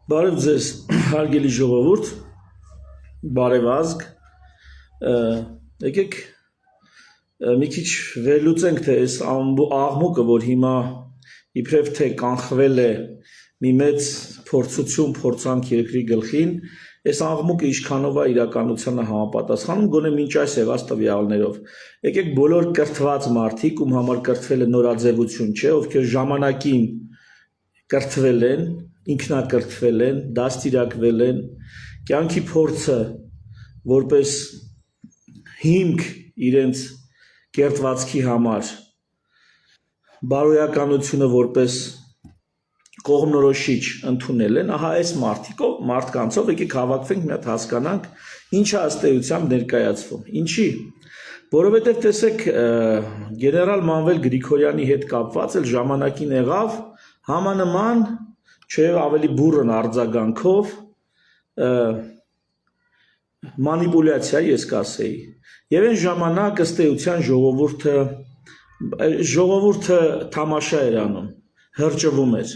Բարև ձեզ, հարգելի ժողովուրդ, բարևազգ, եկեք մի քիչ վերլուծենք, թե այս աղմուկը, որ հիմա իբրև թե կանխվել է մի մեծ փորձություն, փորձանք երկրի գլխին, այս աղմուկը ինչքանով է իրականությանը համապատասխանում, գոնե մինչ այս եղած տվյալներով։ Եկեք բոլոր կրթված մարդիկ, ում համար կրթվելը նորաձևություն չէ, ովքեր ժամանակին կրթվել են, ինքնակրթվել են, դաստիարակվել են, կյանքի փորձը որպես հիմք իրենց կերտվածքի համար, բարոյականությունը որպես կողմնորոշիչ ընդունել են, ահա այս մարդկանցով եկեք հավաքվենք, մի հատ հասկանանք, ինչը ըստ էության ներկայացվում։ Ինչի՞։ Որովհետև տեսեք, գեներալ Մանվել Գրիգորյանի հետ կապված էլ ժամանակին եղավ համանման, չէ ավելի բուռն արձագանքով մանիպուլյացիա, ես կասեի։ Եվ այն ժամանակ ըստ էության ժողովուրդը թամաշա էր անում, հրճվում էր,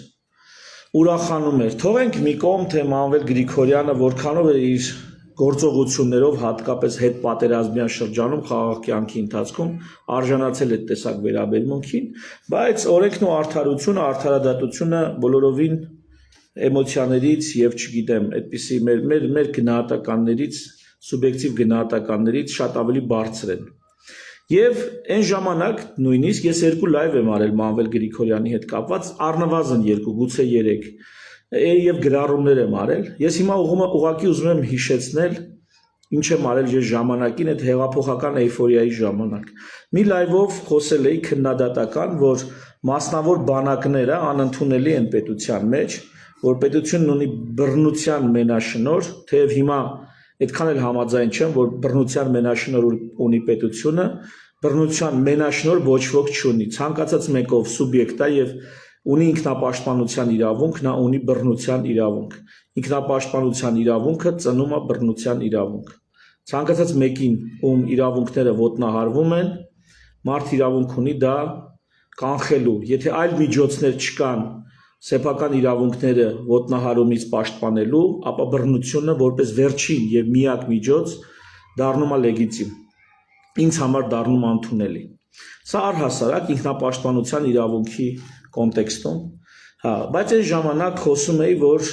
ուրախանում էր։ Թողենք մի կողմ, թե Մանվել Գրիգորյանը որքանով է իր գործողություններով, հատկապես հետպատերազմյան շրջանում խաղաղ կյանքի ընթացքում արժանացել այդ տեսակ վերաբերմունքին, բայց օրենքն ու արդարությունը, արդարադատությունը բոլորովին էմոցիաներից եւ չգիտեմ, այդպիսի մեր գնահատականներից, սուբյեկտիվ գնահատականներից շատ ավելի բարձր են։ Եվ այն ժամանակ նույնիսկ ես երկու լայվ եմ արել Մանվել Գրիգորյանի հետ կապված, առնվազն երկու, գուցե 3 եւ գրառումներ եմ արել։ Ես հիմա ուղղակի ուզում եմ հիշեցնել ինչ եմ արել ես ժամանակին, այդ հեղափոխական էյֆորիայի ժամանակ։ Մի լայվով խոսել էի քննադատական, որ մասնավոր բանակները անընդունելի են պետության մեջ, որ պետությունն ունի բռնության մենաշնորհ, թեև հիմա այդքան էլ համաձայն չեմ, որ բռնության մենաշնորհ ունի պետությունը, բռնության մենաշնորհ ոչ ոք չունի։ Ցանկացած մեկով սուբյեկտ է եւ ունի ինքնապաշտպանության իրավունք, նա ունի բռնության իրավունք։ Ինքնապաշտպանության իրավունքը ծնում է բռնության իրավունք։ Ցանկացած մեկին, ում իրավունքները ոտնահարվում են, մարդ իրավունք ունի դա կանխելու։ Եթե այլ միջոցներ չկան սեփական իրավունքները ոտնահարումից պաշտպանելու, ապա բռնությունը որպես վերջին եւ միակ միջոց դառնում է լեգիտիմ։ Ինձ համար դառնում է ընդունելի։ Սա առհասարակ ինքնապաշտպանության իրավունքի կոնտեքստում, հա, բայց այս ժամանակ խոսում էի, որ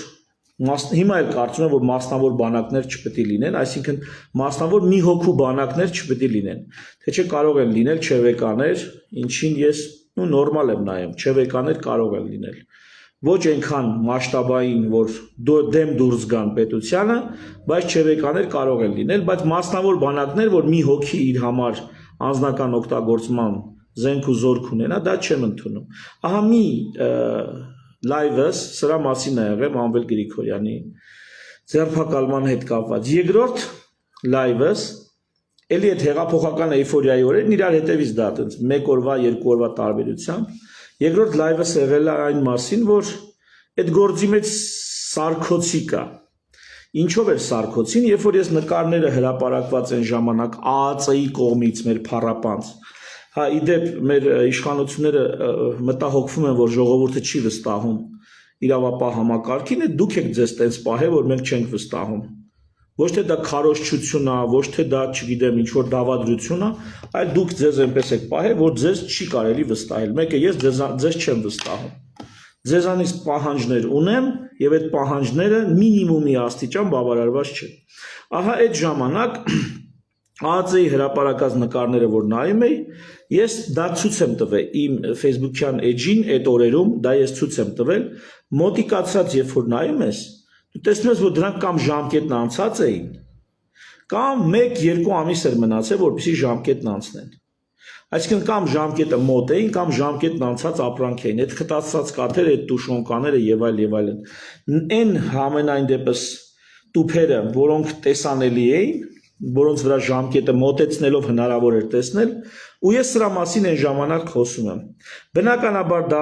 հիմա էլ կարծում եմ, որ մասնավոր բանակներ չպետք է լինեն, այսինքն մասնավոր մի հոգու բանակներ չպետք է լինեն, թե չէ կարող են լինել չևեկաներ, ինչին ես նորմալ եմ նայում, չևեկաներ կարող են լինել, ոչ այնքան մասշտաբային, որ դեմ դուրս գան պետությանը, բայց չևեկաներ կարող են լինել, բայց մասնավոր բանակներ, որ մի հոգի իր համար անձնական օգտագործման զենք ու զորք ունենա, դա չեմ ընդունում։ Ահա մի լայվս սրա մասին է եղել Մանվել Գրիգորյանի ձերբակալման հետ կապված։ Երկրորդ լայվս էլի այդ հեղափոխական էյֆորիայի օրերն իրար հետևից դա այտենց 1 օրվա, 2 օրվա տարբերությամբ։ Երկրորդ լայվս եղել է այն մասին, որ այդ գործի մեջ սարքոցի կա։ Ինչով էր սարքոցին, երբ որ ես նկարները հրապարակված են ժամանակ ԱԱՑ-ի կողմից մեր փառապանց, հա իդեպ մեր իշխանությունները մտահոգվում են, որ ժողովուրդը չի վստահում իրավապահ համակարգին, դուք եք ձեզ տենց պահել, որ մենք չենք վստահում։ Ոչ թե դա քարոզչություն է, ոչ թե դա, չգիտեմ, ինչ որ դավադրություն է, այլ դուք ձեզ այնպես եք պահել, որ ձեզ չի կարելի վստահել։ Մեկը ես ձեզ չեմ վստահում։ Ձեզանից պահանջներ ունեմ, եւ այդ պահանջները մինիմումի աստիճան բավարարված չեն։ Ահա այդ ժամանակ ԱԱՑ-ի հրապարակած նկարները, որ նայում էի, ես դա ցույց եմ տվել իմ Facebook-յան էջին, այդ օրերում դա ես ցույց եմ տվել, մոտիկացած երբ որ նայում ես, դու տեսնում ես, որ դրանք կամ ժամկետն անցած էին, կամ 1-2 ամիս էր մնացել, որպեսզի ժամկետն անցնեն։ Այսինքն կամ ժամկետը մոտ էին, կամ ժամկետն անցած ապրանք էին։ Այդ խտացած կաթերը, այդ տուշոնկաները եւ այլն։ Այն համենայն դեպս տուփերը, որոնք տեսանելի էին, որոնց վրա ժամկետը մոտեցնելով հնարավոր էր տեսնել, ու ես սրա մասին այն ժամանակ խոսում եմ։ Բնականաբար դա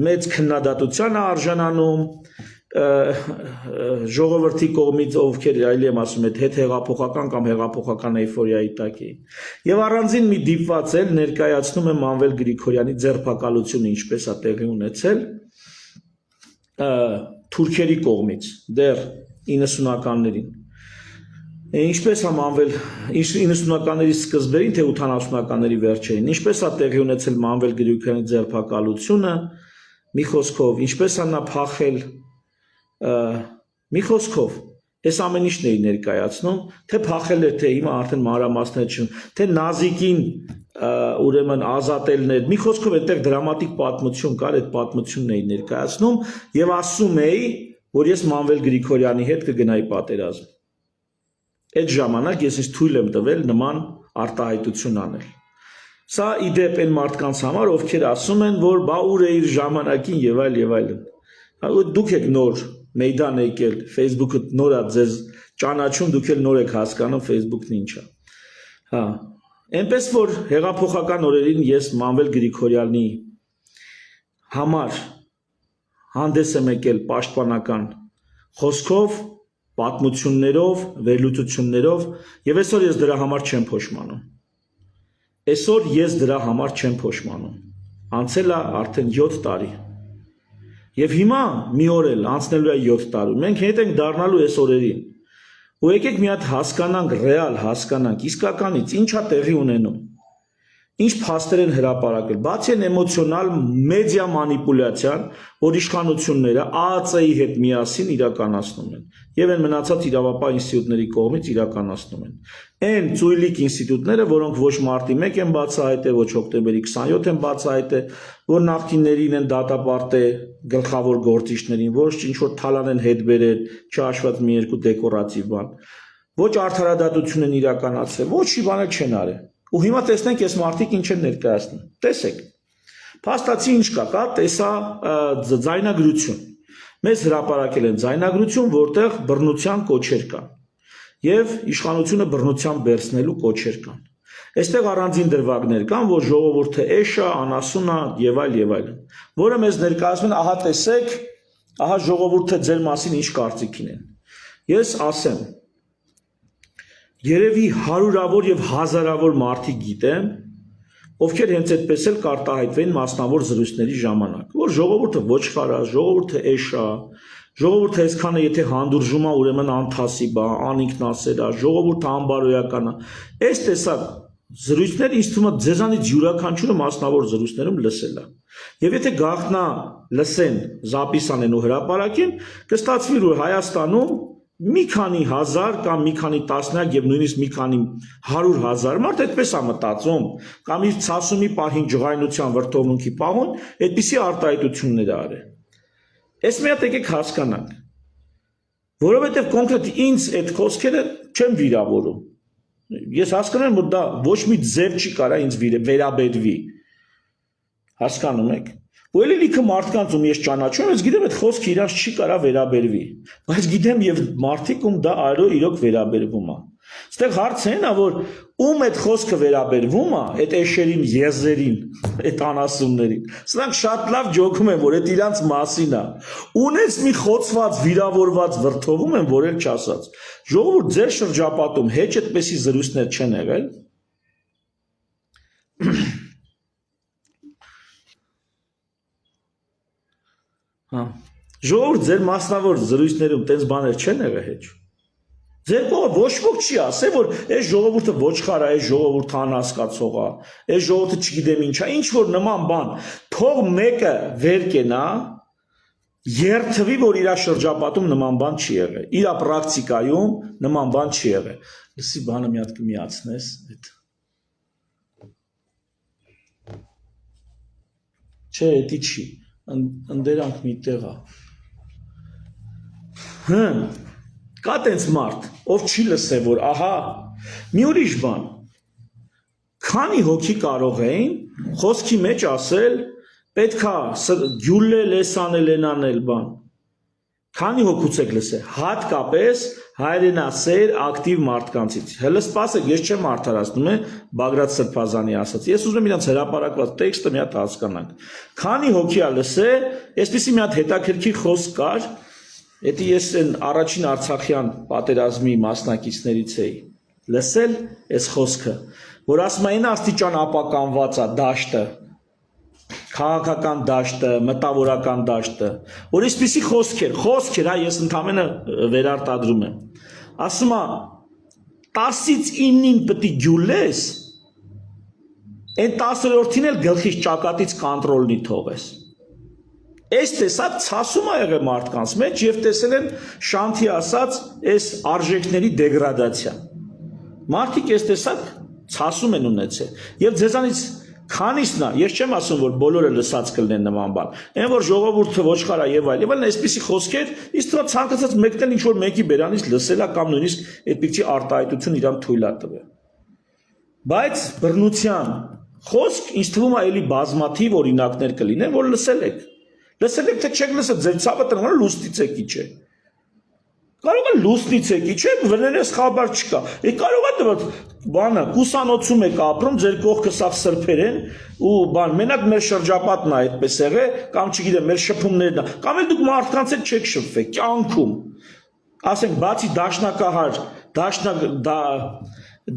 մեծ քննադատության է արժանանում, ժողովրդի կողմից, ովքեր այլ եմ ասում, հետ հեղափոխական կամ հեղափոխական էյֆորիայի տակ էին։ Եվ առանձին մի դիպված էլ ներկայացնում եմ Մանվել Գրիգորյանի ձերբակալությունը ինչպես է տեղի ունեցել, թուրքերի կողմից դեռ 90-ականներին ինչպես է մանվել 90-ականների սկզբերին թե 80-ականների վերջերին ինչպես է տեղի ունեցել Մանվել Գրիգորյանի ձերբակալությունը մի խոսքով ինչպես է նա փախել մի խոսքով այս ամեն ինչն էի ներկայացնում թե փախել էր թե հիմա արդեն մանրամասներ չուն թե Նազիկին ուրեմն ազատելն էր մի խոսքով այդտեղ դրամատիկ պատմություն կար այդ պատմությունն էի ներկայացնում եւ ասում էի որ ես Մանվել Գրիգորյանի հետ կգնայի պատերազմ այդ ժամանակ ես ինձ թույլ եմ տվել նման արտահայտություն անել սա իդեպ այն մարդկանց համար ովքեր ասում են որ բա ուր է իր ժամանակին եւ այլն դուք եք նոր մեյդան եկել Facebook-ը նոր է ձեզ ճանաչում դուք էլ նոր եք հասկանում Facebook-ն ինչ է հա այնպես որ հեղափոխական օրերին ես Մանվել Գրիգորյանի համար հանդես եմ եկել պաշտպանական խոսքով պատմություններով վերլուծություններով եւ այսօր ես դրա համար չեմ փոշմանում այսօր ես դրա համար չեմ փոշմանում անցել է արդեն 7 տարի Եվ հիմա մի օր էլ անցնելու է 7 տարի մենք հետ ենք դառնալու այս օրերին ու եկեք մի հատ հասկանանք ռեալ հասկանանք իսկականից ինչա տեղի ունենում ինչ փաստեր են հրապարակել բացի այն էմոցիոնալ մեդիա մանիպուլյացիան որ իշխանությունները ԱԱՑ-ի հետ միասին իրականացնում են եւ այն մնացած իրավապահ ինստիտուտների կողմից իրականացնում են այն ծույլիկ ինստիտուտները որոնք ոչ մարտի 1 են բացահայտել ոչ հոկտեմբերի 27 են բացահայտել որ նախկիններին են դատապարտել գլխավոր գործիչներին ոչ ինչ որ թալան են հետ բերել չհաշված մի երկու դեկորատիվ բան ոչ արդարադատություն են իրականացրել ոչ մի բան չեն արել ու հիմա տեսնենք այս մարդիկ ինչ են ներկայացնում տեսեք փաստացի ինչ կա տեսա ձայնագրություն մեզ հրապարակել են ձայնագրություն որտեղ բռնության կոչեր կան եւ իշխանությունը բռնության բերցնելու կոչեր կան այստեղ առանձին դրվագներ կան որ ժողովուրդը էշա անասունա եւ այլն որը մեզ ներկայացնում են ահա տեսեք ահա ժողովուրդը ձեր մասին ինչ կարծիքին են ես ասեմ Երևի հարյուրավոր եւ հազարավոր մարդիկ գիտեն, ովքեր հենց այդպես էլ կարտահայտվեն մասնավոր զրույցների ժամանակ, որ ժողովուրդը ոչխար է, ժողովուրդը էշ է, ժողովուրդը այսքանը եթե հանդուրժում է, ուրեմն անթասիբ է, անինքնասեր է, ժողովուրդը անբարոյական է։ Այս տեսակ զրույցները ինձ թվում է ձեզանից յուրաքանչյուրը մասնավոր զրույցներում լսել է։ Եվ եթե գաղտնա լսեն, զապիս անեն ու հրապարակեն, կստացվի որ Հայաստանում մի քանի հազար կամ մի քանի տասնյակ եւ նույնիսկ մի քանի 100,000 մարդ այդպես է մտածում կամ իր ցասումի պահին ջղայնության վրթովմունքի պահուն այդպիսի արտահայտություններ արել։ Այս մի հատ եկեք հասկանանք, որովհետեւ կոնկրետ ինձ այդ խոսքերը չեմ վիրավորում։ Ես հասկանում եմ, որ դա ոչ մի ձև չի կարա ինձ վերաբերվի։ Հասկանում եք։ Ու էլի լիքը մարդկանց ում ես ճանաչում, ես գիտեմ այդ խոսքը իրանց չի կարա վերաբերվի, բայց գիտեմ եւ մարդիկ ում դա այո իրոք վերաբերվում է։ Այստեղ հարցը այն է, որ ում այդ խոսքը վերաբերվում է, այդ էշերին, եզերին, այդ անասուններին։ Սրանք շատ լավ ջոկում են, որ այդ իրանց մասին է։ Ունես մի խոցված, վիրավորված վրթովում են, որ էլ չասած։ Ժողովուրդ ձեր շրջապատում հեչ այդպեսի զրույցներ չեն եղել։ Հա ժողովուրդ ձեր մասնավոր զրույցներում տենց բաներ չեն եղել հեչ ձեր կողը ոչ ոք չի ասել որ այս ժողովուրդը ոչխար է այս ժողովուրդը անհասկացող է այս ժողովուրդը չգիտեմ ինչ է ինչ որ նման բան թող մեկը վեր կենա երթվի որ իր շրջապատում նման բան չի եղել իր պրակտիկայում նման բան չի եղել լսի բանը մի հատ կմիացնես այդ չէ դա չի ընդերանք մի տեղ է կա տենց մարդ ով չի լսել որ ահա մի ուրիշ բան քանի հոգի կարող էին խոսքի մեջ ասել պետքա ջուլել էսանել ենանել բան քանի հոգուց եք լսել հատկապես հայրենասեր ակտիվ մարդկանցից հələ սպասեք ես չեմ արդարացնում Բագրատ Սրբազանի ասած ես ուզում եմ իրանց հրապարակված տեքստը մի հատ հասկանանք քանի հոգի է լսել այսպեսի մի հատ հետաքրքիր խոսք կար դա ես այն առաջին արցախյան պատերազմի մասնակիցներից էի լսել այս խոսքը որ ասում են աստիճան ապականված է դաշտը քաղաքական դաշտը, մտավորական դաշտը, որ այսպիսի խոսքեր, հա, ես ընդամենը վերարտադրում եմ։ Ասում է 10-ից 9-ին պետք է գյուլես, այն 10-րդին էլ գլխից ճակատից կոնտրոլնի թողես։ Այս տեսակ ցասում է եղել մարդկանց մեջ եւ տեսել են շանթի ասած այս արժեքների դեգրադացիա։ Մարդիկ այս տեսակ ցասում են ունեցել եւ ձեզանից քանիսն է, ես չեմ ասում որ բոլորը լսած կլինեն նման բան։ Այն որ ժողովուրդը ոչխար է եւ այլն, այսպիսի խոսքեր իսկ թող ցանկացած մեկն էլ ինչ որ մեկի բերանից լսելա կամ նույնիսկ այդպիսի արտահայտություն իրան թույլ է տվել։ Բայց բռնության խոսք ինձ թվում է էլի բազմաթիվ օրինակներ կլինեն, որ լսել եք։ Լսել եք թե չեք լսել, ձեր ցավը տնողը լուստից եկի չէ։ Կարող է լուստից եկի չէ, վրներես խաբար չկա։ Կարող է բանը կուսանոցում եք ապրում, ձեր կողքը սավ սրբեր են ու բան, մենակ մեր շրջապատն է այդպես եղել, կամ չգիտեմ, մեր շփումներն է, կամ էլ դուք մարդկանց հետ չեք շփվել, կյանքում։ Ասենք, բացի դաշնակահար,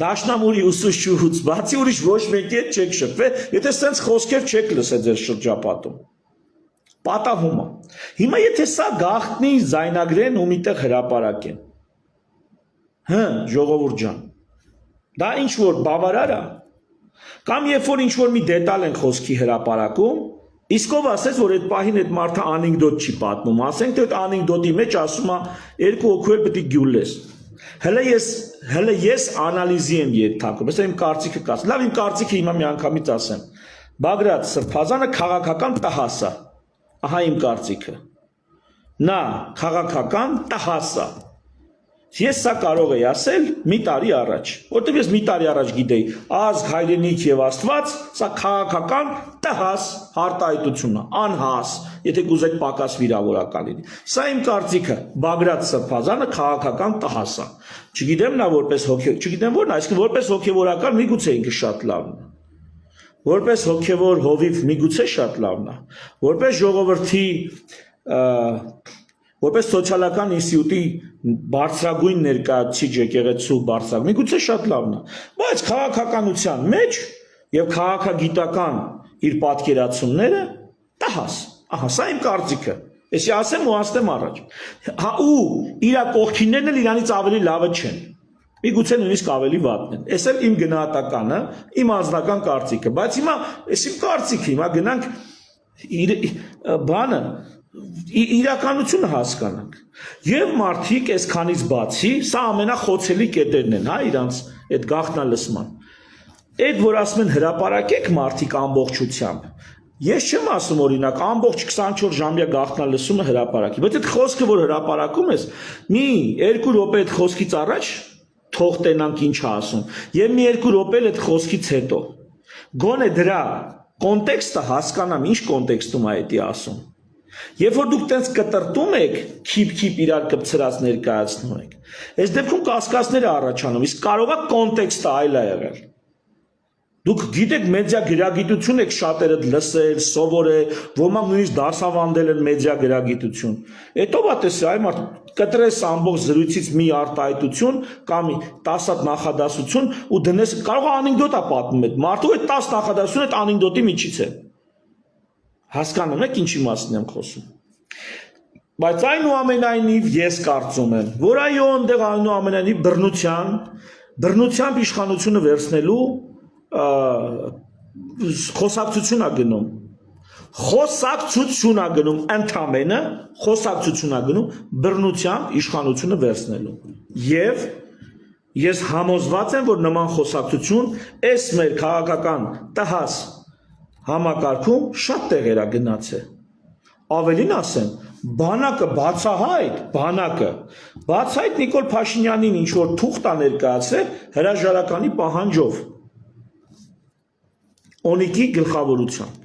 դաշնամուրի ուսուցչուհուց, բացի ուրիշ ոչ մեկի հետ չեք շփվել, եթե սենց խոսքեր չեք լսել ձեր շրջապատում։ Պատահում է։ Հիմա եթե սա գաղտնի զայնագրեն ու միտեղ հրապարակեն։ Ժողովուրդ ջան։ Դա ինչ որ բավարար է։ Կամ երբ որ ինչ որ մի դետալ են խոսքի հրապարակում, իսկ ով ասեց, որ այդ պահին այդ մարդը անեկդոտ չի պատմում, ասենք թե այդ անեկդոտի մեջ ասում է երկու հոգու էլ պետք է գյուլես։ Հələ ես անալիզի եմ ենթարկում, ես իմ կարծիքը կասեմ։ Լավ, իմ կարծիքը հիմա մի անգամից ասեմ։ Բագրատ Սրբազանը քաղաքական տհաս է։ Ահա իմ կարծիքը։ Նա քաղաքական տհաս է։ Ես սա կարող եի ասել մի տարի առաջ, որտեղ ես մի տարի առաջ գիտեի, ազգ, հայրենիք եւ Աստված, սա քաղաքական տհաս արտահայտություն է, անհաս, եթե կուզեք պակաս վիրավորական լինի։ Սա իմ կարծիքը, Բագրատ Սրբազանը քաղաքական տհաս է։ Չգիտեմ նա որպես չգիտեմ որն, այսինքն որպես հոգեվորական միգուցե ինքը շատ լավն է։ Որպես հոգևոր հովիվ միգուցե շատ լավն է, որպես ժողովրդի որպես սոցիալական ինստիտուտի բարձրագույն ներկայացուցիչ եկեղեցու բարձրագույն միգուցե շատ լավն է, բայց քաղաքականության մեջ եւ քաղաքագիտական իր պատկերացումները տհաս, ահա սա իմ կարծիքը, այսի ասեմ ու ասեմ առաջ, հա ու իր կողքիններն էլ իրանից ավելի լավը չեն, միգուցե նույնիսկ ավելի վատն են, այս էլ իմ գնահատականը, իմ անձնական կարծիքը, բայց հիմա այս իմ կարծիքը, հիմա գնանք բանը իրականությունը հասկանանք եւ մարդիկ այսքանից բացի սա ամենախոցելի կետերն են հա իրանց այդ գաղտնալսման այդ որ ասում են հրապարակեք մարդիկ ամբողջությամբ ես չեմ ասում օրինակ ամբողջ 24 ժամյա գաղտնալսումը հրապարակի բայց այդ խոսքը որ հրապարակում ես մի 2 րոպե այդ խոսքից առաջ թող տենանք ինչ ասում եւ մի 2 րոպե այդ խոսքից հետո գոնե դրա կոնտեքստը հասկանամ ինչ կոնտեքստում է դա ասում Երբ որ դուք տենց կտրտում եք, քիփ իրար կպցրած ներկայացնում եք, այս դեպքում կասկածներ առաջանում, իսկ կարող է կոնտեքստը այլ է եղել։ Դուք գիտեք մեդիա գրագիտություն եք շատերը լսել, սովորել, ոմանք նույնիսկ դասավանդել են մեդիա գրագիտություն։ Հետո բա տեսա, այ մարդ կտրես ամբողջ զրույցից մի արտահայտություն կամ 10 հատ նախադասություն ու դնես, կարող է անեկդոտ է պատմում այդ մարդու այդ 10 նախադասությունը այդ անեկդոտի միջից է։ Հասկանում եք ինչի մասին եմ խոսում։ Բայց այնուամենայնիվ ես կարծում եմ, որ այո, այնտեղ այնուամենայնիվ բռնությամբ իշխանությունը վերցնելու խոսակցություն է գնում։ Խոսակցություն է գնում ընդամենը, խոսակցություն է գնում բռնությամբ իշխանությունը վերցնելու։ Եվ ես համոզված եմ, որ նման խոսակցություն այս մեր քաղաքական տհաս համակարգում շատ տեղեր է գնացել։ Ավելին ասեմ, բանակը բացահայտ Նիկոլ Փաշինյանին ինչ որ թուղթ է ներկայացրել հրաժարականի պահանջով։ Օնիկի գլխավորությամբ։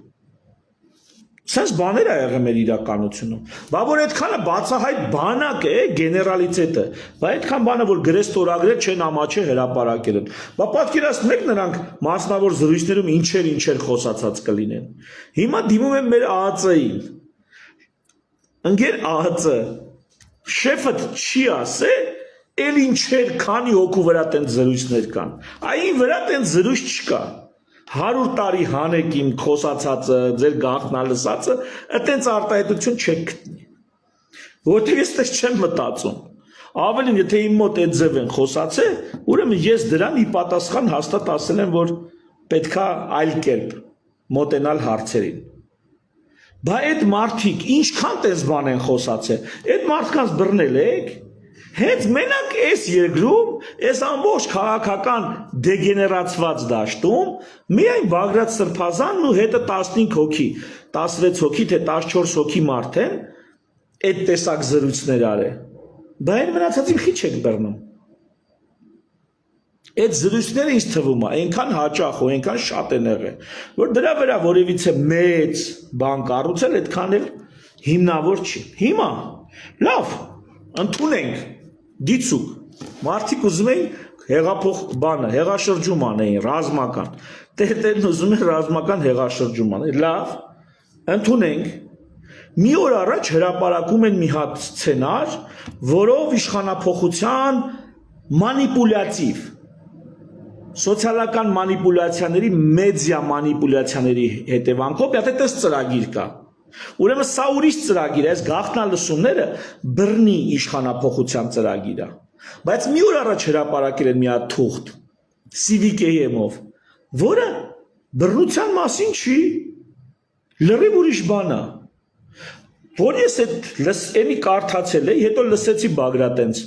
Սենց բաներ է եղել մեր իրականությունում։ Բա որ այդքանը բացահայտ բանակ է, գեներալիտետը, բա այդքան բանը որ գրես ստորագրել չեն ամաչե հրապարակել են։ Բա պատկերացնեք նրանք մասնավոր զրույցներում ինչեր խոսացած կլինեն։ Հիմա դիմում են մեր ԱԱԾ-ին։ Ընկեր ԱԱԾ, շեֆը չի ասել, էլ ինչեր քանի հոգու վրա տենց զրույցներ կան։ Այն վրա տենց զրույց չկա։ 100 տարի հանեք իմ խոսացածը, ձեր գաղտնա լսածը, այտենց արտահայտություն չեք գտնի։ Որտեղ ես դες չեմ մտածում։ Ավելին, եթե իմ մոտ այդ ձև են խոսացել, ուրեմն ես դրան ի պատասխան հաստատ ասել եմ, որ պետքա այլ կերպ մոտենալ հարցերին։ Բա այդ մարդիկ ինչքան տես բան են խոսացել, այդ մարդկանց բռնել եք։ Հենց մենակ այս երկրում, այս ամբողջ քաղաքական դեգեներացված դաշտում, միայն Բագրատ Սրբազանն ու հետը 15 հոգի, 16 հոգի, թե 14 հոգի մարդ են, այդ տեսակ զրույցներ արել։ Բա այն մնացածին քիչ եք բռնում։ Այդ զրույցները ինձ թվում է, այնքան հաճախ ու այնքան շատ են եղել, որ դրա վրա որևիցե մեծ բան կառուցել, այդքան էլ հիմնավոր չի։ Հիմա, լավ, ընդունենք, դիցուկ, մարդիկ ուզում էին հեղափոխ բանը, հեղաշրջում անեին, ռազմական, տերտերն ուզում են ռազմական հեղաշրջում անեին, լավ, ընդունենք, մի օր առաջ հրապարակում են մի հատ սցենար, որով իշխանափոխության մանիպուլյատիվ, սոցիալական մանիպուլյացիաների, մեդիա մանիպուլյացիաների հետևանքով այդպես ծրագիր կա։ Ուրեմն սա ուրիշ ծրագիր է, այս գաղտնալսումները բռնի իշխանափոխության ծրագիր է։ Բայց մի օր առաջ հրապարակել են մի հատ թուղթ CVKM-ով, որը բռնության մասին չի, լրիվ ուրիշ բան է։ Որ ես էլի կարդացել էի, հետո լսեցի Բագրատենց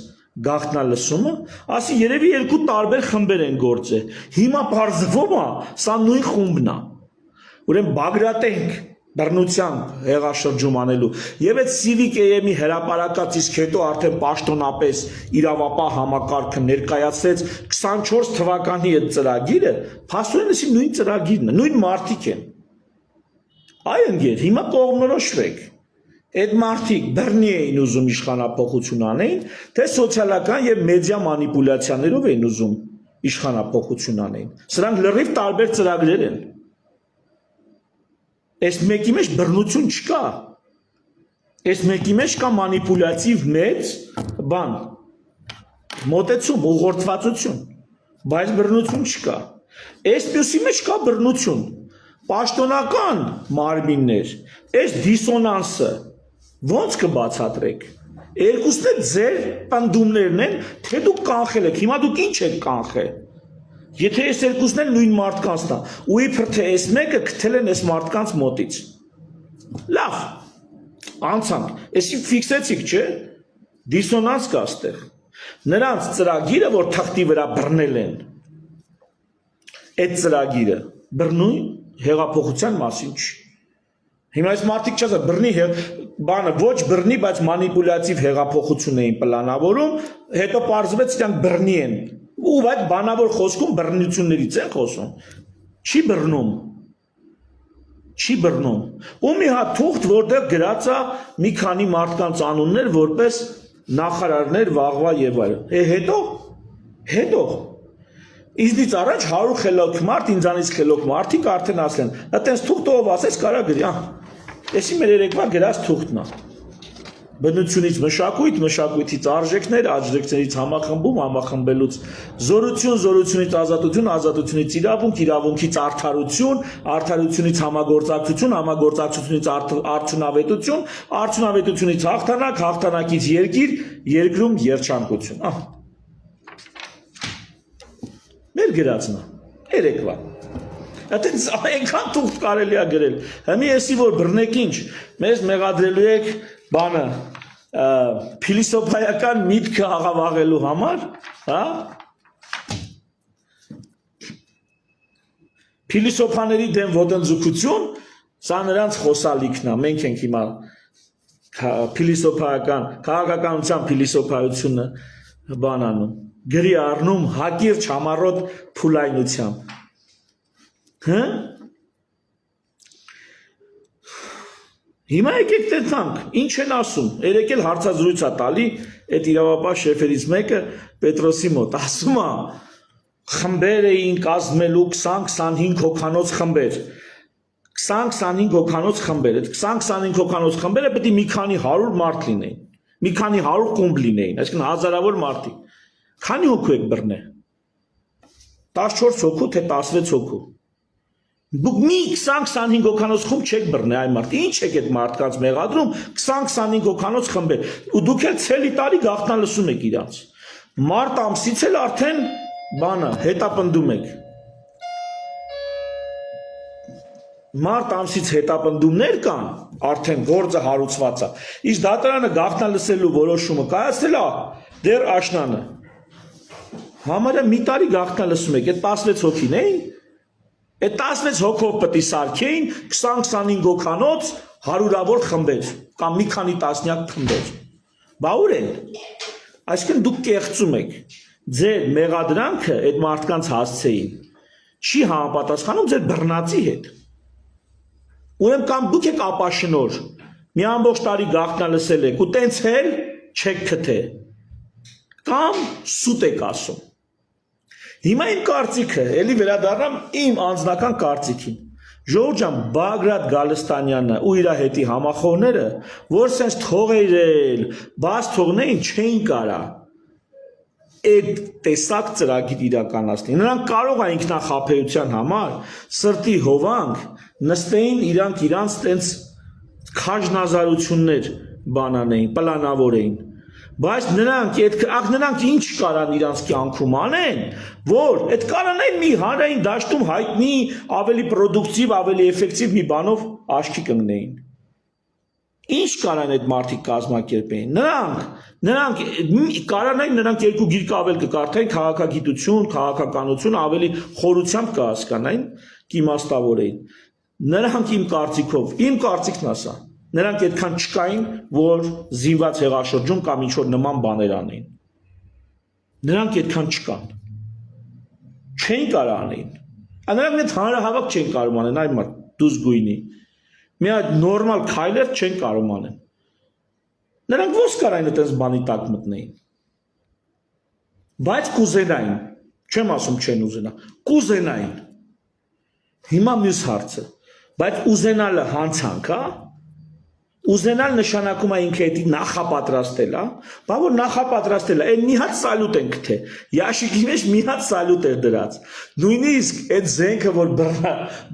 գաղտնալսումը, ասի երևի երկու տարբեր խմբեր են գործել։ Հիմա բարձվում է, սա նույն խումբն է։ Ուրեմն Բագրատենք բռնությամբ հեղաշրջում անելու եւ այդ CVKM-ի հրապարակած իսկ հետո արդեն պաշտոնապես իրավապահ համակարգը ներկայացրեց 24 թվականի այդ ծրագիրը, փաստորեն էսի նույն ծրագիրն է, նույն մարտիկ են։ Այ ընկեր, հիմա կողմնորոշվեք։ Այդ մարդիկ բռնի էին ուզում իշխանափոխություն անեին, թե սոցիալական եւ մեդիա մանիպուլյացիաներով էին ուզում իշխանափոխություն անեին։ Սրանք լրիվ տարբեր ծրագրեր են։ Այս մեկի մեջ բռնություն չկա։ Այս մեկի մեջ կա մանիպուլյատիվ մեծ բան, մոտեցում, ուղղորդվածություն, բայց բռնություն չկա։ Այս մյուսի մեջ կա բռնություն, պաշտոնական մարմիններ, այս դիսոնանսը ոնց կբացատրեք։ Երկուսն էլ ձեր պնդումներն են, թե դուք կանխել եք, հիմա դուք ինչ եք կանխել։ Եթե այս երկուսն էլ նույն մարդկանցն է, ու իբր թե այս մեկը գտել են այս մարդկանց մոտից։ Լավ, անցանք, էսի ֆիքսեցիք, չէ՞։ Դիսոնանս կա այստեղ։ Նրանց ծրագիրը, որ թղթի վրա բռնել են, այդ ծրագիրը բռնույն հեղափոխության մասին չի։ Հիմա այս մարդիկ չասա բռնի բանը ոչ բռնի, բայց մանիպուլյատիվ հեղափոխություն էին պլանավորում, հետո պարզվեց իրանք բռնի են։ Ու այդ բանավոր խոսքում բռնություններից են խոսում։ Չի բռնում։ Չի բռնում։ Ու մի հատ թուղթ, որտեղ գրած է մի քանի մարդկանց անուններ, որպես նախարարներ վաղվա եւ այլն։ Հետո Իզնից առաջ 100 խելոք մարդ, ինձանից խելոք մարդիկ արդեն ասեն, այտենց թուղթով ասես կարա գրի, էսի մեր երեկվա գրած թուղթն է։ Բնությունից մշակույթ, մշակույթից արժեքներ, արժեքներից համախմբում, համախմբելուց զորություն, զորությունից ազատություն, ազատությունից իրավունք, իրավունքից արդարություն, արդարությունից համագործակցություն, համագործակցությունից արդյունավետություն, արդյունավետությունից հաղթանակ, հաղթանակից երկիր, երկրում երջանկություն։ Մեր գրածն է, երեկվա։ Այդպես այնքան թուղթ կարելի է գրել։ Հիմա էսի որ բռնեք ինչ, մեզ մեղադրելու եք բանը փիլիսոփայական միտքը աղավաղելու համար, հա? Փիլիսոփաների դեմ ոտնձգություն, սա նրանց խոսալիքն է։ Մենք ենք հիմա փիլիսոփայական, քաղաքականության փիլիսոփայությունը բանանում, գրի առնում հակիրճ համառոտ փուլայնությամբ։ Հա? Հիմա եկեք տեսանք, ինչ են ասում, երեք էլ հարցազրույց է տալի, այդ իրավապահ շեֆերից մեկը Պետրոսի մոտ, ասում է, խմբեր էին կազմելու 20-25 հոգանոց խմբեր, 20-25 հոգանոց խմբեր, այդ 20-25 հոգանոց խմբերը պետք է մի քանի 100 մարդ լինեին, մի քանի 100 խումբ լինեին, այսինքն հազարավոր մարդիկ, քանի հոգու եք բռնել, 14 հոգու թե 16 հոգու, Դուք մի 20-25 հոգանոց խումբ չեք բռնել այ մարդ, ինչ եք այդ մարդկանց մեղադրում 20-25 հոգանոց խմբեր, ու դուք էլ ցելի տարի գաղտնալսում եք իրանց։ Մարտ ամսից էլ արդեն բանը հետապնդում եք։ Մարտ ամսից հետապնդումներ կան, արդեն գործը հարուցված է։ Իսկ դատարանը գաղտնալսելու որոշումը կայացրել է դեռ աշնանը։ Համարյա մի տարի գաղտնալսում եք, այդ 16 հոգին էին։ Այդ 16 հոգով պետք է սարքեին 20-25 հոգանոց հարյուրավոր խմբեր կամ մի քանի տասնյակ խմբեր։ Բա ուր են։ Այսինքն դուք կեղծում եք։ Ձեր մեղադրանքը այդ մարդկանց հասցեին չի համապատասխանում ձեր բռնածի հետ։ Ուրեմն կամ դուք եք ապաշնոր, մի ամբողջ տարի գաղտնալսել եք ու տենց էլ չեք քթե։ Կամ սուտ եք ասում։ Հիմա իմ կարծիքը, էլի վերադառնամ իմ անձնական կարծիքին։ Ժողովուրդ ջան, Բագրատ Գալստանյանը ու իր հետի համախոհները, որ սենց թողերել, բաց թողնեին չէին կարա այդ տեսակ ծրագիր իրականացնել։ Նրանք կարող են ինքնախաբեության համար սրտի հովանք նստեին իրանց տենց քաջնազարություններ բանանեին, պլանավորեին։ Բայց նրանք ինչ կարան իրանց կյանքում անեն, որ այդ կարանային մի հանրային դաշտում հայտնի ավելի պրոդուկտիվ, ավելի էֆեկտիվ մի բանով աչքի կընկնեին։ Ինչ կարան այդ մարդիկ կազմակերպեին։ Նրանք կարանային նրանք երկու գիրք ավել կկարդային քաղաքագիտություն, քաղաքականություն ավելի խորությամբ կհասկանային, կիմաստավորեին։ Նրանք իմ կարծիքն ասա։ Նրանք այդքան չկային, որ զինված հեղաշրջում կամ ինչ-որ նման բաներ անեին։ Նրանք այդքան չկան։ Չէին կարող անեին։ Նրանք այդ հանրահավաք չեն կարող անեն, այ մարդ դուզ գույնի։ Մի հատ նորմալ քայլեր չեն կարող անեն։ Նրանք ո՞ս կարային այդպես բանի տակ մտնեին։ Բայց կուզենային, չեմ ասում չեն ուզենա, կուզենային։ Հիմա մյուս հարցը, բայց ուզենալը հանցանք, հա։ Ուզենալ նշանակում է ինքը էդի նախապատրաստել, հա։ Բա որ նախապատրաստել է, այն մի հատ սալյուտ են գթե։ Յաշիկի մեջ մի հատ սալյուտ էր դրած։ Նույնիսկ այդ զենքը, որ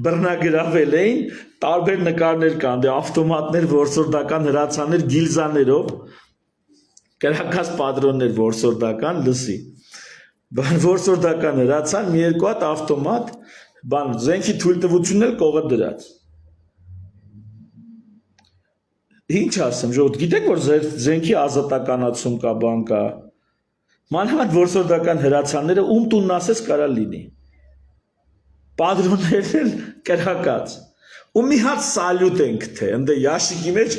բռնագրավել էին, տարբեր նկարներ կան, դե ավտոմատներ, որսորդական հրացաններ, գիլզաներով, կրակած պատրոններ որսորդական, լսի։ Բան որսորդական հրացան, մի երկու հատ ավտոմատ, բան զենքի թույլտվությունն էլ կողը դրած։ Ինչ ասեմ, ժողովուրդ, գիտեք որ զենքի ազատականացում կա, բան կա։ Մանավանդ որսորդական հրացանները ում տունն ասես կարա լինի։ Պատրոններն կրակած։ Ու մի հատ սալյուտ ենք թե, ընդ յաշիկի մեջ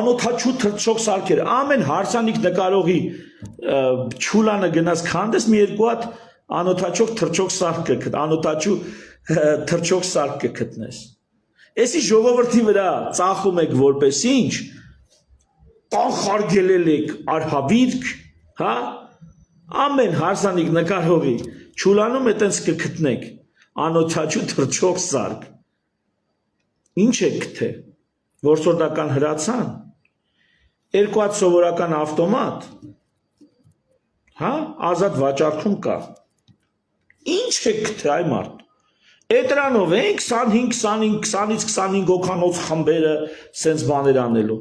անօթաչու թռչող սարքեր, ամեն հարսանիք նկարողի չուլանը գնաց քանդես մի երկու հատ անօթաչող թռչող սարք անօթաչու թռչող սարք կգտնես։ Էսի ժողովրդի վրա ծախում եք որպես ինչ, կանխարգելել եք արհավիրք, հա, ամեն հարսանիք նկարողի չուլանում է տենց կգտնեք, անօթաչու թռչող սարք, ինչ եք գթե, որսորդական հրացան, երկու հատ սովորական ավտոմատ, հա, ազատ վաճառքում կա, ինչ եք գթե այ մարդ, Էտրանով են 20-ից 25 հոգանոց խմբերը սենց բաներ անելու։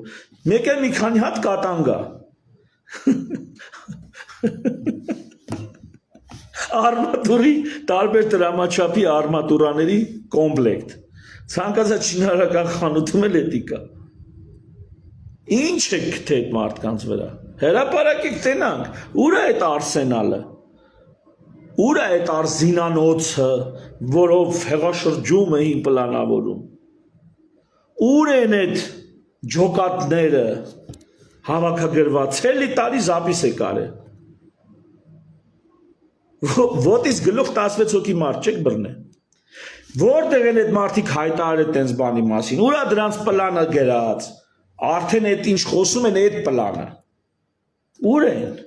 Մեկ էլ մի քանի հատ կատանգա։ Արմատուրի, տարբեր տրամաչափի արմատուրաների կոմպլեկտ։ Ցանկացած շինարարական խանութում էլ էդի կա։ Ինչ է գթե այդ մարդկանց վրա։ Հրապարակեք տենանք, ուր է այդ արսենալը։ Ուր է այդ արզինանոցը, որով հեղաշրջում էին պլանավորում։ Ուր են այդ ջոկատները հավաքագրված, էլի տարի զապիս է կարել։ Ոտից գլուխ 16 հոգի մարդ չեք բռնել։ Որտեղ են այդ մարդիկ հայտարարել տենց բանի մասին, ուր է դրանց պլանը գրած, արդեն այդ ինչ խոսում են այդ պլանը։ Ուր են։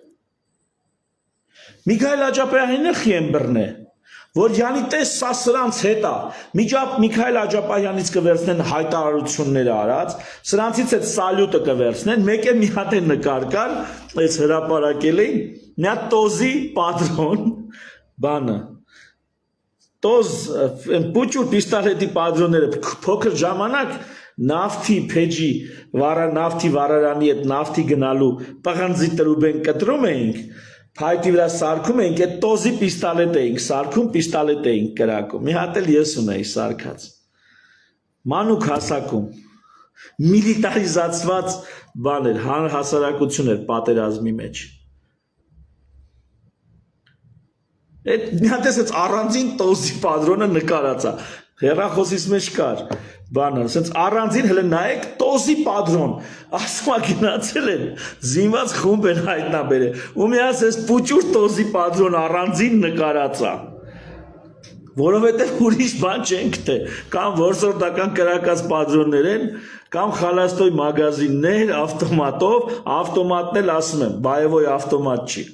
Միքայել Աջապահյանն էլ խիեն բռնե, որ յանի տես սա սրանց հետ է, միջապ Միքայել Աջապահյանից կվերցնեն հայտարարությունները արած, սրանցից այդ սալյուտը կվերցնեն, մեկ է մի հատ է նկար կար, այս հրապարակել էին, մի հատ տոզի պատրոն, բանը, տոզ պուճուր պիստոլետի պատրոնները փոքր ժամանակ նավթի փեջի նավթի վարարանի հետ նավթի գնալու պղնձի տրուբեն կտրում էինք փայտի վրա սարքում էինք այդ տոզի պիստոլետ էինք սարքում պիստոլետ էինք կրակում մի հատ էլ ես ունեի սարքած մանուկ հասակում միլիտարիզացված բան էր հասարակություն էր պատերազմի մեջ այդ մի հատ էս առանձին տոզի պատրոնը նկարած է հեռախոսից մեջ կար բանը ասենց առանձին հələ նայեք տոզի պատրոն ասում ա գնացել են զինված խումբ են հայտնաբերել ու մի ասես պուճուր տոզի պատրոն առանձին նկարած է որովհետև ուրիշ բան չեն գտե կամ որսորդական կրակած պատրոններ են կամ խալաստոյ մագազիններ ավտոմատով ավտոմատն էլ ասում եմ բայևոյ ավտոմատ չի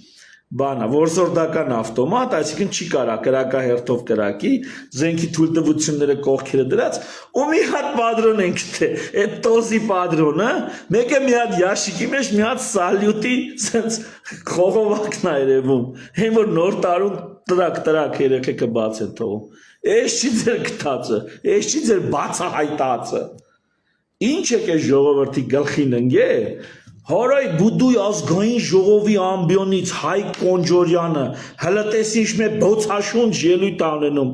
բանա որսորդական ավտոմատ այսինքն չի կարա կրակահերթով կրակի զենքի թույլտվությունները կողքերը դրած ու մի հատ պատրոն ենք թե այդ տոզի պատրոնը մեկը մի հատ ящիկի մեջ մի հատ սալյուտի sense խողովակն է երևում հեն որ նոր տարուն տրակ երեխեքը բաց են թողում էս չի ձեր գտածը էս չի ձեր բացահայտածը ինչ եք է ժողովրդի գլխին ընկե Հորայ բուդուի ազգային ժողովի ամբիոնից Հայկ Կոնջորյանը հələ տեսի ինչ մե բոցաշունչ ելույթ անենում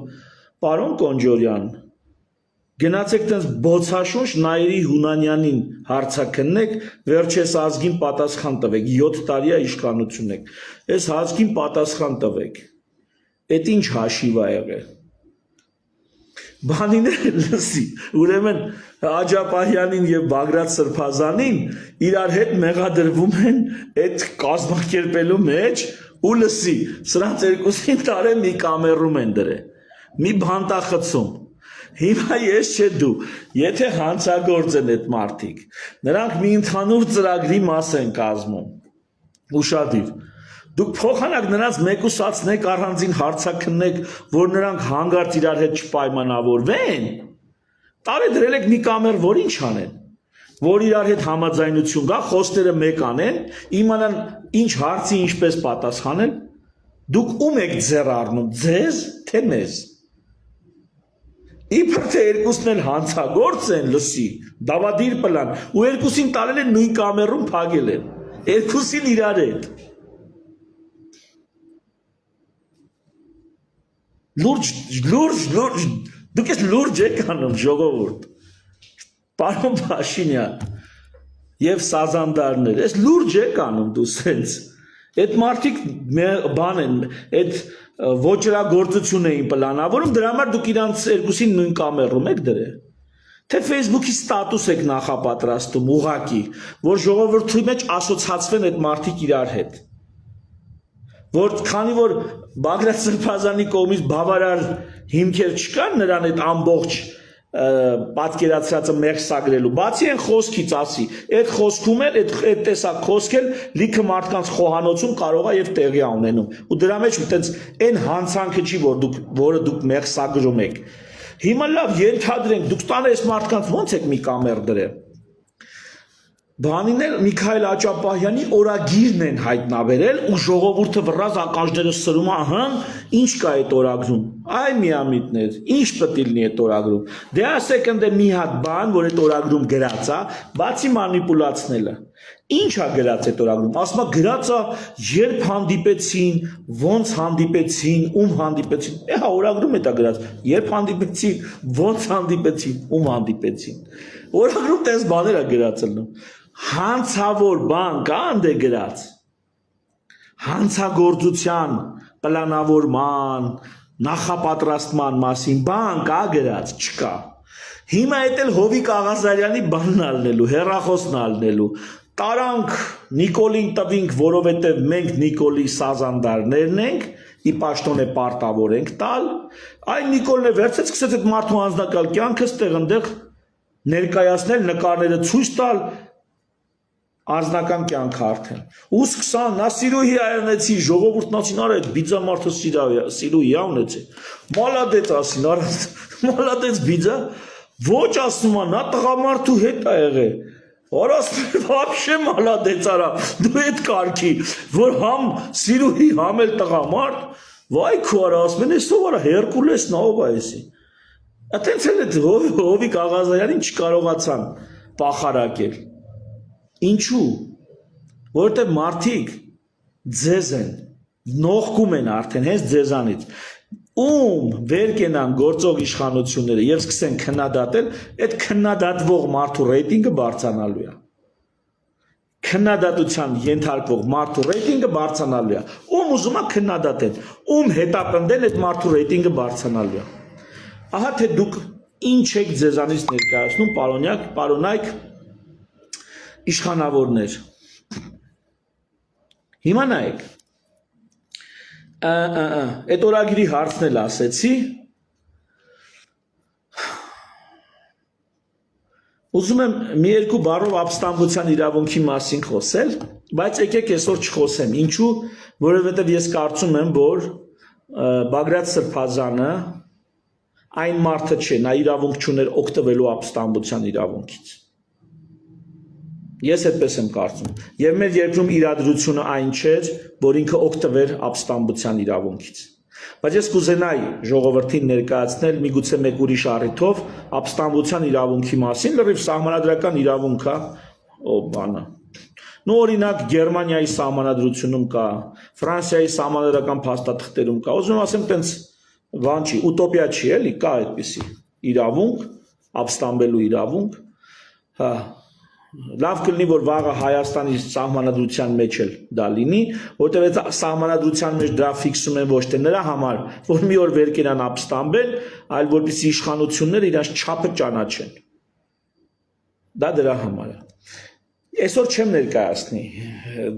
պարոն Կոնջորյան գնացեք տենց բոցաշունչ Նայիրի Հունանյանին հարցաքննեք վերջես ազգին պատասխան տվեք 7 տարի է իշխանություն եք այս ազգին պատասխան տվեք այդ ինչ հաշիվ է եղել Բանիները լսի, ուրեմն Աջապահյանին և Բագրատ Սրբազանին իրար հետ մեղադրվում են այդ կազմակերպելու մեջ ու լսի, սրանց երկուսին տարեմ մի կամերում են դրել, մի բանտախցում, հիմա ես չէ դու, եթե հանցագործ են այդ մարդիկ, նրանք մի ընդհանուր ծրագրի մաս են կազմում, ուշադիր, Դուք փոխանակ նրանց մեկուսացնեք առանձին հարցաքննեք, որ նրանք հանգարց իրար հետ չպայմանավորվեն, տարեդրել եք մի կամեր, որ ինչ անեն, որ իրար հետ համաձայնություն գա, խոսքերը մեկ անեն, իմանան ինչ հարցի ինչպես պատասխանել, դուք ում եք ձեռ առնում, ձեզ, թե մեզ։ Իբր թե երկուսն էլ հանցագործ են, լսի, դավադիր պլան, ու երկուսին տարել են նույն կամերում փակել են, երկուսին իրար հետ։ Լուրջ, դուք ես լուրջ եք անում ժողովուրդ, պարոն Փաշինյան և Սազանդարներ, ես լուրջ եք անում դու սենց, այդ մարդիկ բան են, այդ ոճրագործություն էին պլանավորում, դրա համար դուք իրանց երկուսին նույն կամերում եք դրել, թե Facebook-ի ստատուս եք նախապատրաստում ուղղակի, որ ժողովրդի մեջ ասոցացվեն այդ մարդիկ իրար հետ, որ քանի որ Բագրատ Սրբազանի կողմից բավարար հիմքեր չկան նրան այդ ամբողջ պատկերացրածը մեղսագրելու, բացի այն խոսքից ասի, այդ խոսքում էլ, այդ տեսակ խոսք էլ լիքը մարդկանց խոհանոցում կարող է և տեղի ունենում, ու դրա մեջ այտենց այն հանցանքը չի, որը դուք մեղսագրում եք, հիմա լավ ենթադրենք, դուք տանը այս մարդկանց ոնց եք մի կամեր դրել, Բանին էլ Միքայել Աջապահյանի օրագիրն են հայտնաբերել ու ժողովուրդը վրազ ականջները սրում ահան ինչ կա այդ օրագրում այ միամիտներ ինչ պետք է լինի այդ օրագրում դե ասեք ընդ մի հատ բան որ այդ օրագրում գրած է բացի մանիպուլացնելը ինչ է գրած այդ օրագրում ասում է գրած է երբ հանդիպեցին ոնց հանդիպեցին ում հանդիպեցին հա օրագրում է դա գրած երբ հանդիպեցին ոնց հանդիպեցին ում հանդիպեցին օրագրում տես բաներ է գրածել Հանցավոր բան կա ընդ է գրած, հանցագործության, պլանավորման, նախապատրաստման մասին բան կա գրած, չկա։ Հիմա էդ էլ Հովիկ Աղազարյանի բանն ալնելու, հեռախոսն ալնելու, տարանք Նիկոլին տվինք, որովհետև մենք Նիկոլի Սազանդարներն ենք, ի պաշտոն է պարտավոր ենք տալ, այն Նիկոլն է վերցեց, սկսեց այդ մարդու անձնակալ կյանքը ստեղ ընդեղ ներկայացնել, նկարները ցույց տալ, Անձնական կյանքը արդեն։ Ու սկսան, նա սիրուհի այրնեցի, ժողովուրդն ասին, արա այդ բիձա մարդը սիրուհի ունեցի։ Մալադեց ասին, արա մալադեց բիձա, ոչ ասում է, նա տղամարդու հետ է եղել։ Արա вообще մալադեց արա, դու այդ կարգի, որ համ սիրուհի, համ էլ տղամարդ, Վայ քորա ասում են սովորա Հերկուլեսն ով է էսի։ Այդտենց էլ է Հովիկ Աղազարյանին չկարողացան պախարակել։ Ինչու։ Որովհետև մարդիկ ձեզ են, նողկում են արդեն հենց ձեզանից։ Ում վեր կենան գործող իշխանությունները եւ սկսեն քննադատել, այդ քննադատվող մարդու ռեյտինգը բարձրանալու է։ Քննադատության ենթարկվող մարդու ռեյտինգը բարձրանալու է։ Ում ուզում է քննադատել, ում հետապնդել այդ մարդու ռեյտինգը բարձրանալու է։ Ահա թե դուք ինչ եք ձեզանից ներկայացնում, պարոնայք իշխանավորներ։ Հիմա նայեք։ Այդ օրագիրի հարցն էլ ասեցի։ Ուզում եմ մի երկու բառով ապստամբության իրավունքի մասին խոսել, բայց եկեք այսօր չխոսեմ։ Ինչու, որովհետև ես կարծում եմ, որ Բագրատ Սրբազանը այն մարդը չէ, նա իրավունք չուներ օգտվելու ապստամբության իրավունքից։ Ես այդպես եմ կարծում։ Եվ մեր երկրում իրադրությունը այն չէր, որ ինքը օգտվեր ապստամբության իրավունքից։ Բայց ես կուզենայի ժողովրդին ներկայացնել միգուցե մեկ ուրիշ առիթով ապստամբության իրավունքի մասին, լրիվ սահմանադրական իրավունք է, բանը։ Նու օրինակ Գերմանիայի սահմանադրությունում կա, Ֆրանսիայի սահմանադրական փաստաթղթերում կա։ Ուզում ասեմ, տենց բան չի, ուտոպիա չի, էլի, կա այդպիսի իրավունք, ապստամբելու իրավունք, հա։ Լավ կլինի, որ վաղը Հայաստանի սահմանադրության մեջ էլ դա լինի, որտեղ այդ սահմանադրության մեջ դրա ֆիքսում են ոչ թե նրա համար, որ մի օր վեր կենան ապստամբել, այլ որպեսզի իշխանությունները իրաց չափը ճանաչեն։ Դա դրա համար է։ Այսօր չեմ ներկայացնի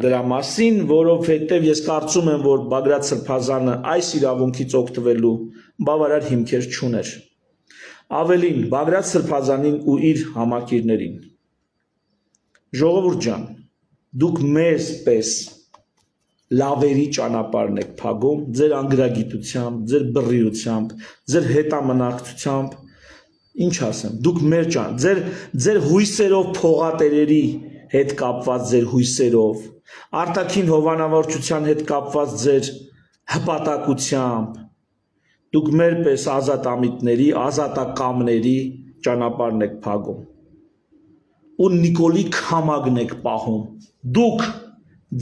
դրա մասին, որովհետև ես կարծում եմ, որ Բագրատ Սրբազանը այս իրավունքից օգտվելու բավարար հիմքեր չուներ։ Ավելին, Բագրատ Սրբազանին ու իր համակիրներին Ժողովուրդ ջան, դուք մեզ պես լավերի ճանապարհն եք փագում, ձեր անգրագիտությամբ, ձեր բռիությամբ, ձեր հետամնակցությամբ, ինչ ասեմ, դուք մեր ձեր հույսերով փողատերերի հետ կապված ձեր հույսերով, արտաքին հովանավորչության հետ կապված ձեր հպատակությամբ, դուք մեր պես ազատամիտների, ազատակամների ճանապարհն եք փագում։ Ու Նիկոլի քամագն եք պահում, դուք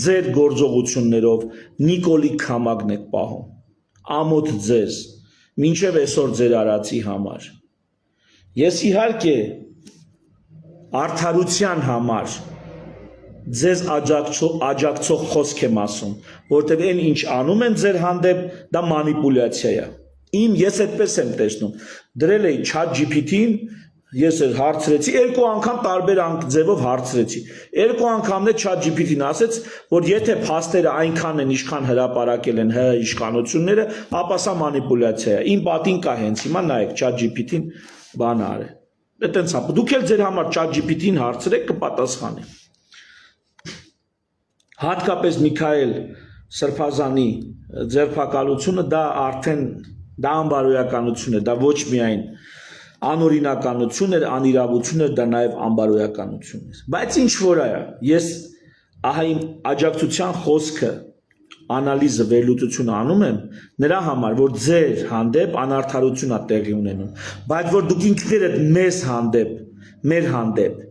ձեր գործողություններով Նիկոլի քամագն եք պահում, ամոթ ձեզ, մինչև այսօր ձեր արածի համար։ Ես իհարկե արդարության համար ձեզ աջակցող խոսք եմ ասում, որտեղ այն ինչ անում են ձեր հանդեպ, դա մանիպուլյացիա է։ Ես այդպես եմ տեսնում, դրել էի ChatGPT-ին, ես հարցրեցի, երկու անգամ տարբեր ձևով հարցրեցի։ Երկու անգամն է ChatGPT-ն ասեց, որ եթե փաստերը այնքան են, ինչքան հրապարակել են իշխանությունները, ապա սա մանիպուլյացիա է։ Իմ պատին կա հենց հիմա, նայեք ChatGPT-ն բան արել։ Այդտենց է։ Դուք էլ ձեր համար ChatGPT-ին հարցրեք, կպատասխանի։ Հատկապես Միքայել Սրբազանի ձերբակալությունը դա արդեն անբարոյականություն է, դա ոչ միայն անօրինականություն էր, անիրավություն էր, դա նաև անբարոյականություն էր։ Բայց ինչ որ է, ես ահա իմ աջակցության խոսքը, անալիզը, վերլուծությունը անում եմ նրա համար, որ ձեր հանդեպ անարդարություն է տեղի ունենում, բայց որ դուք ինքներդ մեզ հանդեպ, մեր հանդեպ,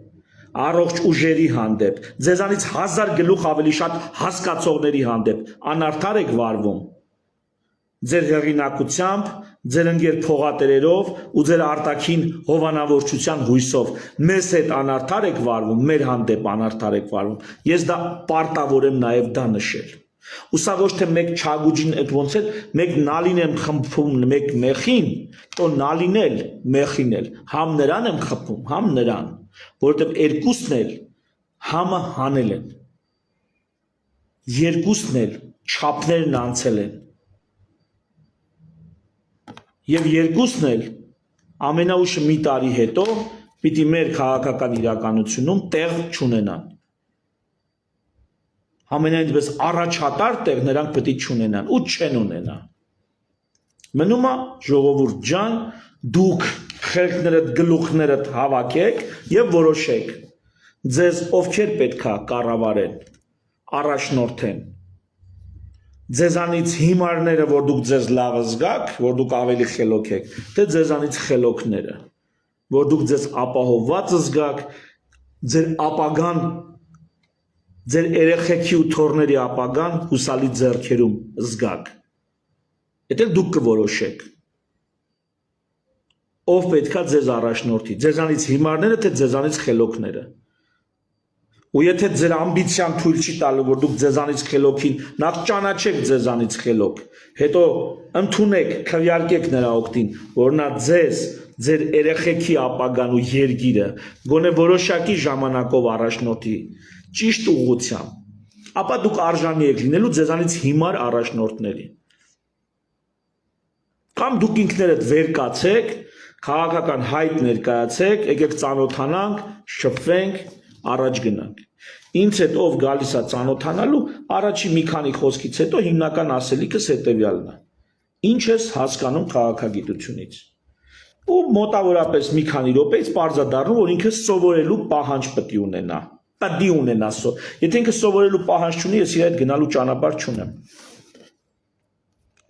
առողջ ուժերի հանդեպ, ձեզանից 1000 գլուխ ավելի շատ հասկացողների հանդեպ անարդար եք վարվում։ Ձեր հեղինակությամբ, ձեր ընկեր փողատերերով ու ձեր արտաքին հովանավորչության հույսով մեզ հետ անարդար եք վարվում, մեր հանդեպ անարդար եք վարվում։ Ես դա պարտավոր եմ նաև դա նշել։ Ու սա ոչ թե մեկ չագուջին այդ ոնց է, մեկ նալին եմ խմբում, մեկ մեխին, то նալին էլ, մեխին էլ, համ նրան եմ խփում, համ նրան, որովհետև երկուսն էլ համը հանել են։ Երկուսն էլ չափներն անցել են։ Եվ երկուսն էլ ամենաուշը մի տարի հետո պիտի մեր քաղաքական իրականությունում տեղ չունենան։ Ամենայնպես առաջատար տեղ նրանք պետք է չունենան ու չեն ունենա։ Մնում է ժողովուրդ ջան, դուք խելքներդ, գլուխներդ հավաքեք եւ որոշեք ձեզ ովքեր պետք է կառավարեն, առաջնորդեն։ ձեզանից հիմարները, որ դուք ձեզ լավը զգաք, որ դուք ավելի խելոք եք, թե ձեզանից խելոքները, որ դուք ձեզ ապահովված զգաք, ձեր ապագան, ձեր երեխեքի ու թոռների ապագան հուսալի ձեռքերում զգաք։ Եթե դուք կորոշեք, ով պետքա ձեզ առաջնորդի, ձեզանից հիմարները, թե ձեզանից խելոքները։ Ու եթե ձեր ամբիցիան թույլ չի տալու, որ դուք ձեզանից խելոքին, նախ ճանաչեք ձեզանից խելոք, հետո ընդունեք, քվեարկեք նրա օգտին, որ նա ձեզ, ձեր երեխեքի ապագան ու երգիրը, գոնե որոշակի ժամանակով առաջնորդի, ճիշտ ուղղությամբ, ապա դուք արժանի եք լինելու ձեզանից հիմար առաջնորդների։ Կամ դուք ինքներդ վեր կացեք, քաղաքական հայտ ներկայացեք, եկեք ծանոթանանք, շփվենք, առաջ գնանք։ Ինձ հետ ով գալիս է ծանոթանալու, առաջի մի քանի խոսքից հետո հիմնական ասելիքս հետևյալն է։ Ինչ ես հասկանում քաղաքագիտությունից։ Ու մոտավորապես մի քանի րոպեից պարզ է դառնում, որ ինքը սովորելու պահանջ պետք է ունենա։ Պետք է ունենա։ Եթե ինքը սովորելու պահանջ չունի, ես իր հետ գնալու ճանապարհ չունեմ։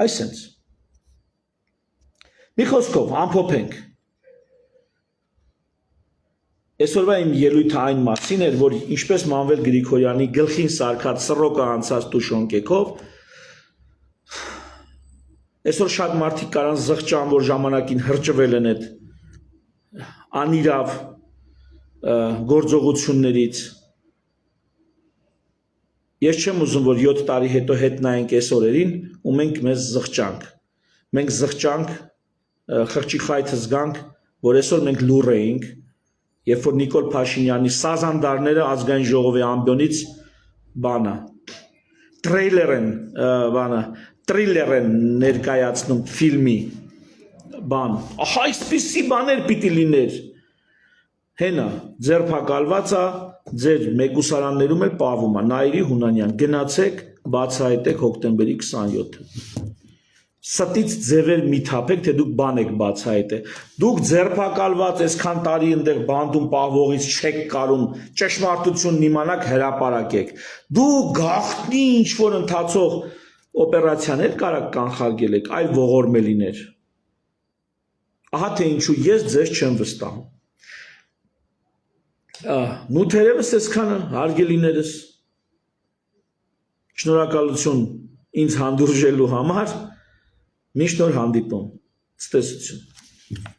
Այսինքն մի խոսքով ամփոփենք։ Այսօրվա իմ ելույթը այն մասին էր, որ ինչպես Մանվել Գրիգորյանի գլխին սարքած սռոկը անցած տուշոնկեքով, այսօր շատ մարդիկ կարան զղջան, որ ժամանակին հրճվել են այդ անիրավ գործողություններից։ Ես չեմ ուզում, որ 7 տարի հետո հետ նայենք այս օրերին ու մենք մեզ զղջանք։ Մենք զղջանք, խղճի խայթը զգանք, որ այսօր մենք լուռ էինք, երբ որ Նիկոլ Փաշինյանի Սազանդարները ազգային ժողովի ամբիոնից բանը տրեյլեր են ներկայացնում ֆիլմի բան, ահա այսպիսի բաներ պիտի լիներ, հենա ձերբակալված է, ձեր մեկուսարաններում էլ պահվում է, Նայիրի Հունանյան, գնացեք, բացահայտեք հոկտեմբերի 27-ը։ Ստից ձևեր մի թափեք, թե դուք բան եք բացահայտել։ Դուք ձերբակալված այսքան տարի այնտեղ բանդում պահվողից չեք կարում ճշմարտությունն իմանաք, հրապարակեք։ Դուք գաղտնի ինչ-որ ընթացող օպերացիաներ կարաք կանխարգելեք, այլ ողորմելիներ։ Ահա թե ինչու ես ձեզ չեմ վստահում։ Նու թերևս այսքանը հարգելիներս։ Շնորհակալություն ինձ հանդուրժելու համար։ Միշտ նոր հանդիպում, ցտեսություն։